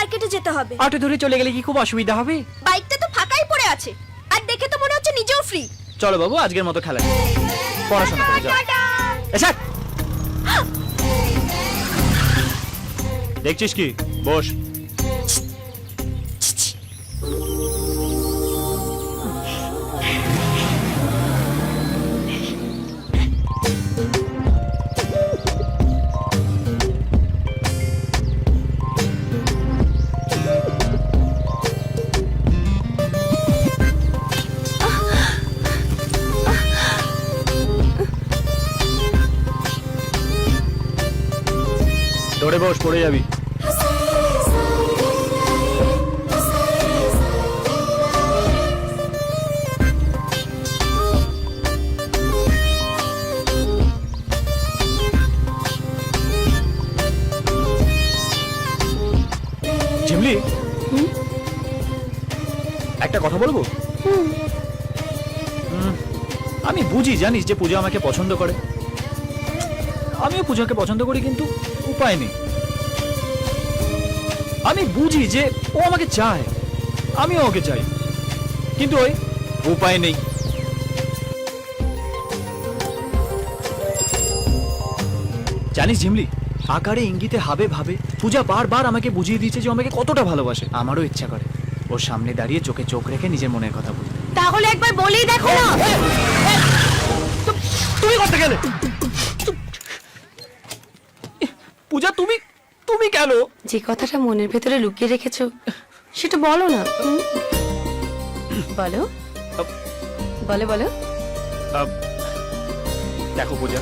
মার্কেটে যেতে হবে। অটো ধরে চলে গেলে কি খুব অসুবিধা হবে? বাইকটা তো ফাঁকাই পড়ে আছে, আর দেখে তো মনে হচ্ছে নিজেও ফ্রি। চলো বাবু, আজকের মতো খেলা পড়াশোনা করে যাও। এসা দেখছিস কি? বস। ধরে বস, পড়ে যাবি। ঝিমলি, একটা কথা বলবো? আমি বুঝি, জানিস যে পূজা আমাকে পছন্দ করে, আমিও পূজাকে পছন্দ করি, কিন্তু উপায় নেই। আমি বুঝি যে ও আমাকে চায়, আমিও ওকে চাই, কিন্তু ওই উপায় নেই। জানিস ঝিমলি, আকারে ইঙ্গিতে হাবে ভাবে পূজা বারবার আমাকে বুঝিয়ে দিয়েছে যে ও আমাকে কতটা ভালোবাসে। আমারও ইচ্ছা করে ওর সামনে দাঁড়িয়ে চোখে চোখ রেখে নিজের মনের কথা বলতে। তাহলে একবার বলেই দেখো না। তুমি করতে গেলে পূজা, তুমি তুমি কেন? যে কথাটা মনের ভেতরে লুকিয়ে রেখেছো সেটা বলো না। বলো বলো বলো। দেখো পূজা,